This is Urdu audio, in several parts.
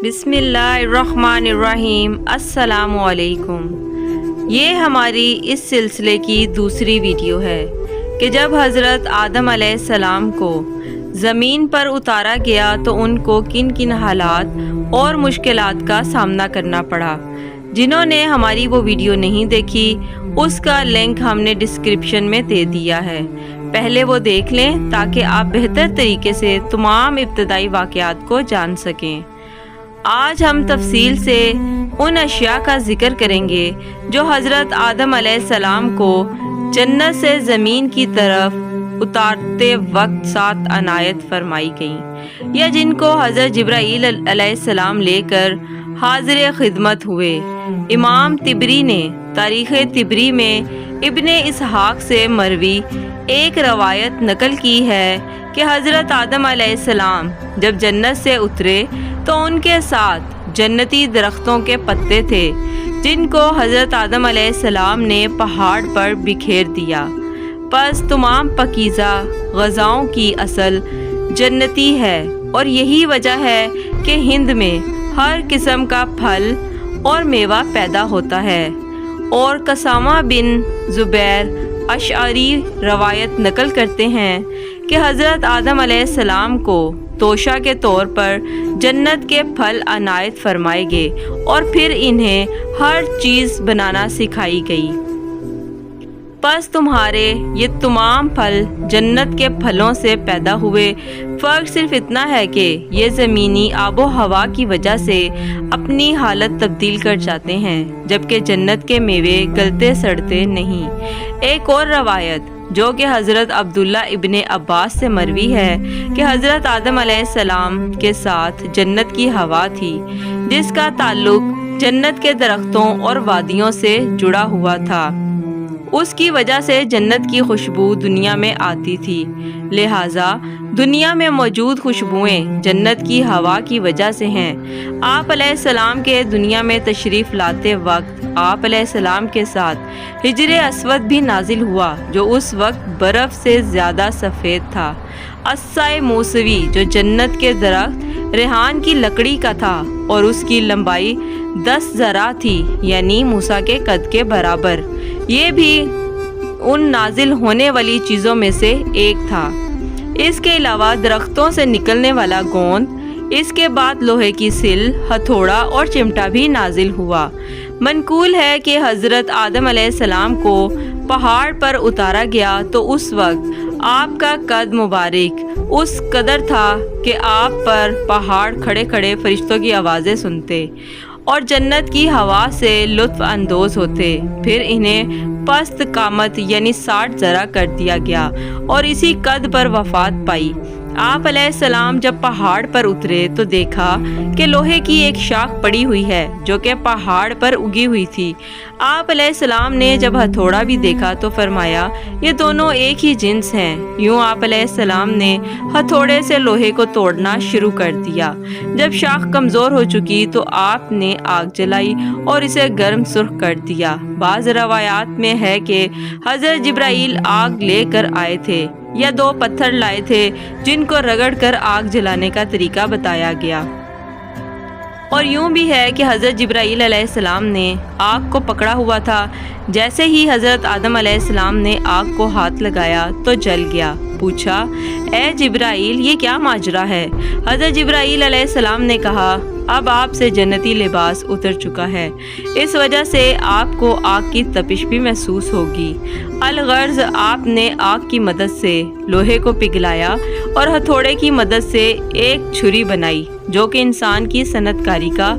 بسم اللہ الرحمن الرحیم۔ السلام علیکم۔ یہ ہماری اس سلسلے کی دوسری ویڈیو ہے کہ جب حضرت آدم علیہ السلام کو زمین پر اتارا گیا تو ان کو کن کن حالات اور مشکلات کا سامنا کرنا پڑا۔ جنہوں نے ہماری وہ ویڈیو نہیں دیکھی اس کا لنک ہم نے ڈسکرپشن میں دے دیا ہے، پہلے وہ دیکھ لیں تاکہ آپ بہتر طریقے سے تمام ابتدائی واقعات کو جان سکیں۔ آج ہم تفصیل سے ان اشیاء کا ذکر کریں گے جو حضرت آدم علیہ السلام کو جنت سے زمین کی طرف اتارتے وقت ساتھ عنایت فرمائی گئیں، یا جن کو حضرت جبرائیل علیہ السلام لے کر حاضر خدمت ہوئے۔ امام طبری نے تاریخ طبری میں ابن اسحاق سے مروی ایک روایت نقل کی ہے کہ حضرت آدم علیہ السلام جب جنت سے اترے تو ان کے ساتھ جنتی درختوں کے پتے تھے جن کو حضرت آدم علیہ السلام نے پہاڑ پر بکھیر دیا۔ پس تمام پاکیزہ غذاؤں کی اصل جنتی ہے، اور یہی وجہ ہے کہ ہند میں ہر قسم کا پھل اور میوہ پیدا ہوتا ہے۔ اور قسامہ بن زبیر اشعری روایت نقل کرتے ہیں کہ حضرت آدم علیہ السلام کو توشہ کے طور پر جنت کے پھل عنایت فرمائے گئے اور پھر انہیں ہر چیز بنانا سکھائی گئی۔ پس تمہارے یہ تمام پھل جنت کے پھلوں سے پیدا ہوئے، فرق صرف اتنا ہے کہ یہ زمینی آب و ہوا کی وجہ سے اپنی حالت تبدیل کر جاتے ہیں، جبکہ جنت کے میوے گلتے سڑتے نہیں۔ ایک اور روایت جو کہ حضرت عبداللہ ابن عباس سے مروی ہے کہ حضرت آدم علیہ السلام کے ساتھ جنت کی ہوا تھی جس کا تعلق جنت کے درختوں اور وادیوں سے جڑا ہوا تھا، اس کی وجہ سے جنت کی خوشبو دنیا میں آتی تھی، لہٰذا دنیا میں موجود خوشبوئیں جنت کی ہوا کی وجہ سے ہیں۔ آپ علیہ السلام کے دنیا میں تشریف لاتے وقت آپ علیہ السلام کے ساتھ حجر اسود بھی نازل ہوا جو اس وقت برف سے زیادہ سفید تھا۔ عصائے موسوی جو جنت کے درخت ریحان کی لکڑی کا تھا اور اس کی لمبائی 10 ذراع تھی، یعنی موسیٰ کے قد کے برابر، یہ بھی ان نازل ہونے والی چیزوں میں سے ایک تھا۔ اس کے علاوہ درختوں سے نکلنے والا گوند، اس کے بعد لوہے کی سل، ہتھوڑا اور چمٹا بھی نازل ہوا۔ منقول ہے کہ حضرت آدم علیہ السلام کو پہاڑ پر اتارا گیا تو اس وقت آپ کا قد مبارک اس قدر تھا کہ آپ پر پہاڑ کھڑے کھڑے فرشتوں کی آوازیں سنتے اور جنت کی ہوا سے لطف اندوز ہوتے۔ پھر انہیں پست قامت یعنی 60 ذراع کر دیا گیا اور اسی قد پر وفات پائی۔ آپ علیہ السلام جب پہاڑ پر اترے تو دیکھا کہ لوہے کی ایک شاخ پڑی ہوئی ہے جو کہ پہاڑ پر اگی ہوئی تھی۔ آپ علیہ السلام نے جب ہتھوڑا بھی دیکھا تو فرمایا یہ دونوں ایک ہی جنس ہیں۔ یوں آپ علیہ السلام نے ہتھوڑے سے لوہے کو توڑنا شروع کر دیا۔ جب شاخ کمزور ہو چکی تو آپ نے آگ جلائی اور اسے گرم سرخ کر دیا۔ بعض روایات میں ہے کہ حضرت جبرائیل آگ لے کر آئے تھے یا 2 پتھر لائے تھے جن کو رگڑ کر آگ جلانے کا طریقہ بتایا گیا۔ اور یوں بھی ہے کہ حضرت جبرائیل علیہ السلام نے آگ کو پکڑا ہوا تھا، جیسے ہی حضرت آدم علیہ السلام نے آگ کو ہاتھ لگایا تو جل گیا۔ پوچھا اے جبرائیل یہ کیا ماجرا ہے؟ حضرت جبرائیل علیہ السلام نے کہا اب آپ سے جنتی لباس اتر چکا ہے، اس وجہ سے آپ کو آگ کی تپش بھی محسوس ہوگی۔ الغرض آپ نے آگ کی مدد سے لوہے کو پگھلایا اور ہتھوڑے کی مدد سے ایک چھری بنائی جو کہ انسان کی صنعت کاری کا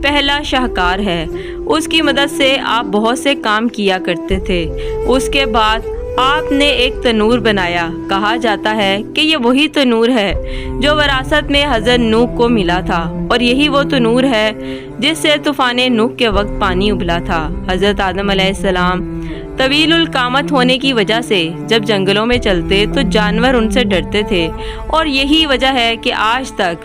پہلا شاہکار ہے۔ اس کی مدد سے آپ بہت سے کام کیا کرتے تھے۔ اس کے بعد آپ نے ایک تنور بنایا۔ کہا جاتا ہے کہ یہ وہی تنور ہے جو وراثت میں حضرت نوح کو ملا تھا، اور یہی وہ تنور ہے جس سے طوفان نوح کے وقت پانی ابلا تھا۔ حضرت آدم علیہ السلام طویل القامت ہونے کی وجہ سے جب جنگلوں میں چلتے تو جانور ان سے ڈرتے تھے، اور یہی وجہ ہے کہ آج تک